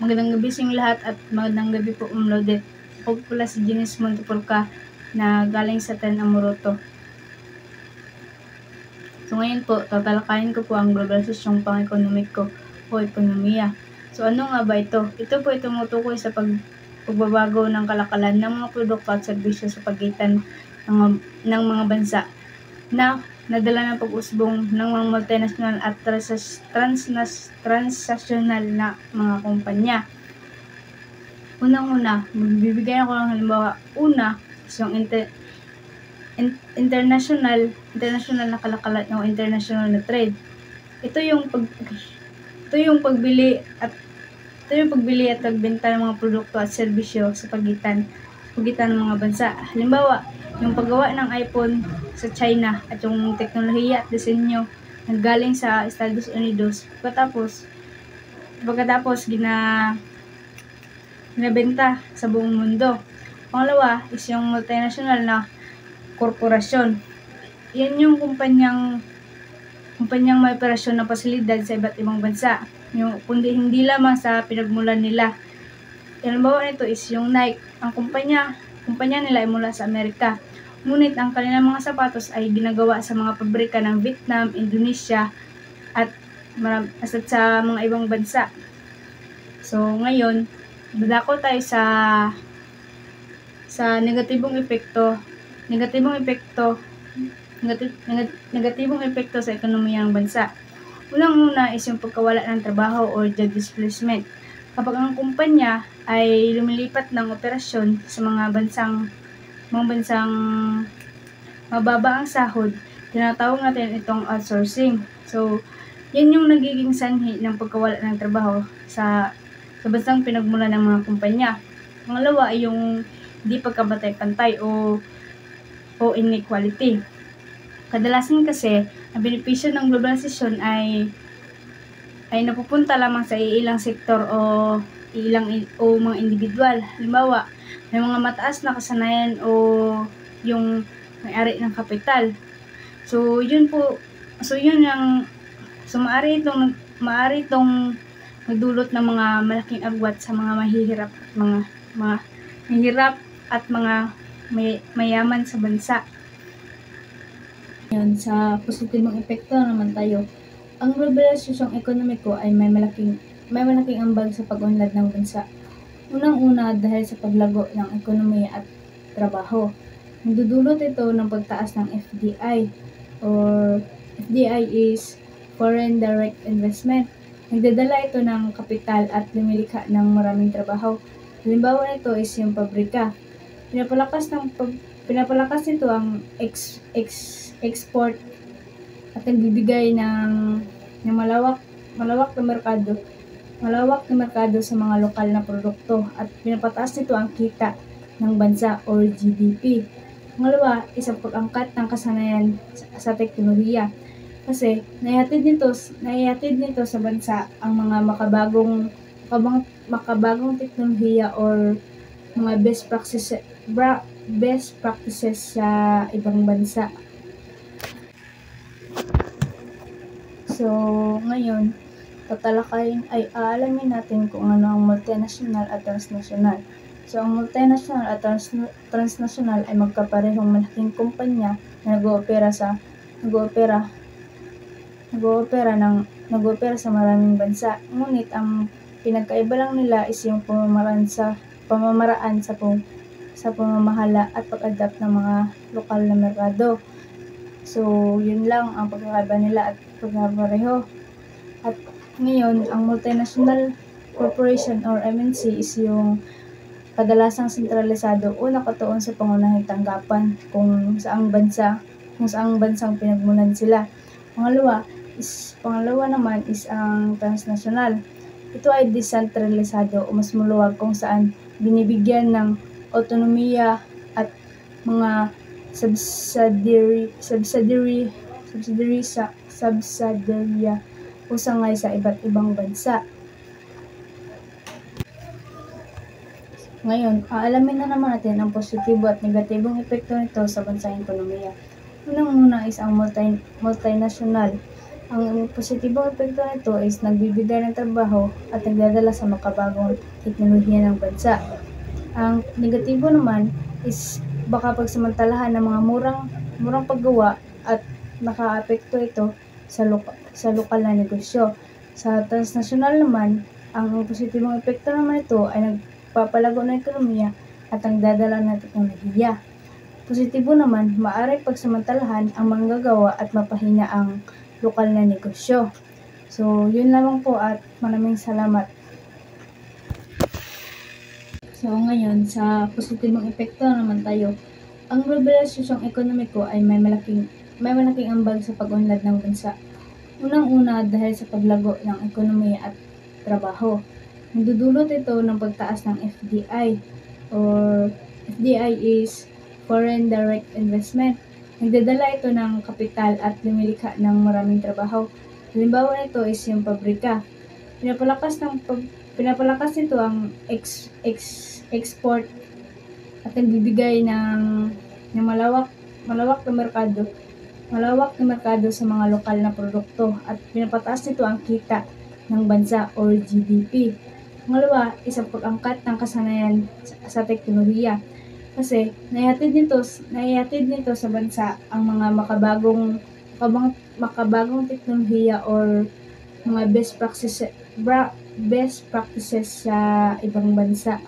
Magandang gabi sa inyong lahat at magandang gabi po Lodet. Ako po pala si Janice Montepulca na galing sa Ten Amoroto. So ngayon po, tatalakayin ko po ang globalisasyong pang-ekonomiko o ekonomiya. So ano nga ba ito? Ito po ay tumutukoy sa pagbabago ng kalakalan ng mga produkto at serbisyo sa pagitan ng mga bansa na nadala ng pag-usbong ng mga multinational at transnational na mga kumpanya. Unang-una, magbibigay ako ng halimbawa. Una, yung international na kalakalan o international na trade. Ito yung pagbili at pagbenta ng mga produkto at serbisyo sa pagitan ng mga bansa. Halimbawa, yung paggawa ng iPhone sa China at yung teknolohiya at disenyo nanggaling sa Estados Unidos. Pagkatapos ginabenta sa buong mundo. Pangalawa is yung multinational na korporasyon. Yan yung kumpanyang may operasyon na pasilidad sa iba't ibang bansa. Kundi hindi lamang sa pinagmulan nila. Halimbawa nito is yung Nike. Ang kumpanya nila ay mula sa Amerika. Ngunit ang kanilang mga sapatos ay ginagawa sa mga pabrika ng Vietnam, Indonesia, at sa mga ibang bansa. So ngayon, dadako tayo sa negatibong epekto sa ekonomiya ng bansa. Unang-una is yung pagkawala ng trabaho or job displacement. Kapag ang kumpanya ay lumilipat ng operasyon sa mga bansang mababa ang sahod, tinatawag natin itong outsourcing. So, yan yung nagiging sanhi ng pagkawala ng trabaho sa bansang pinagmulan ng mga kumpanya. Pangalawa ay yung hindi pagkabatay-pantay o inequality. Kadalasan kasi, ang benepisyo ng globalisasyon ay napupunta lamang sa ilang sektor o mga individual. Halimbawa, may mga mataas na kasanayan o yung may-ari ng kapital. So maaari itong magdulot ng mga malaking agwat sa mga mahihirap at mga mayaman sa bansa. Yan, sa positibong epekto naman tayo. Ang globalisasyong ekonomiko ay may malaking ambag sa pag-unlad ng bansa. Unang-una dahil sa paglago ng ekonomiya at trabaho. Nagdudulot ito ng pagtaas ng FDI or FDI is Foreign Direct Investment. Nagdadala ito ng kapital at lumilikha ng maraming trabaho. Halimbawa nito is yung pabrika. Pinapalakas nito ang export at nagbibigay ng malawak na merkado sa mga lokal na produkto at pinapataas nito ang kita ng bansa or GDP. Pangalawa, isang pag-angkat ng kasanayan sa teknolohiya. Kasi naihatid nito sa bansa ang mga makabagong teknolohiya or mga best practices sa ibang bansa. So, ngayon, aalamin natin kung ano ang multinational at transnational. So, ang multinational at transnational ay magkaparehong malaking kumpanya na nag-oopera sa maraming bansa. Ngunit ang pinagkaiba lang nila is yung pamamaraan sa pamamahala at pag-adapt ng mga lokal na merkado. So, yun lang ang pagkakaiba nila at pagkakapareho. At ngayon, ang multinational corporation or MNC is yung kadalasang sentralisado o nakatuon sa pangunahing tanggapan kung saang bansang pinagmulan sila. Pangalawa naman is ang transnational. Ito ay desentralisado o mas maluwag kung saan binibigyan ng autonomiya at mga subsidiary o sangay sa iba't ibang bansa. Ngayon, aalamin na naman natin ang positibo at negatibong epekto nito sa bansang ekonomiya. Unang-una is ang multinational. Ang positibong epekto nito is nagbibigay ng trabaho at nagdadala sa makabagong teknolohiya ng bansa. Ang negatibo naman is baka pagsamantalahan ng mga murang paggawa at nakaapekto ito sa lokal na negosyo. Sa transnasyonal naman, ang positibong epekto naman ito ay nagpapalago ng ekonomiya at ang dadala ng teknolohiya. Positibo naman, maaaring pagsamantalahan ang manggagawa at mapahina ang lokal na negosyo. So, yun lamang po at maraming salamat. So, ngayon, sa positibong epekto naman tayo. Ang globalisasyong ekonomiko ay may malaking ambag sa pag-unlad ng bansa. Unang-una dahil sa paglago ng ekonomiya at trabaho. Nagdudulot ito ng pagtaas ng FDI or FDI is Foreign Direct Investment. Nagdadala ito ng kapital at lumilikha ng maraming trabaho. Halimbawa nito is yung pabrika. Pinapalakas nito ang export at nagbibigay ng malawak na merkado sa mga lokal na produkto at pinapataas nito ang kita ng bansa or GDP. Pangalawa, isang pag-angkat ng kasanayan sa teknolohiya. Kasi naihatid nito sa bansa ang mga makabagong teknolohiya or mga best practices sa ibang bansa.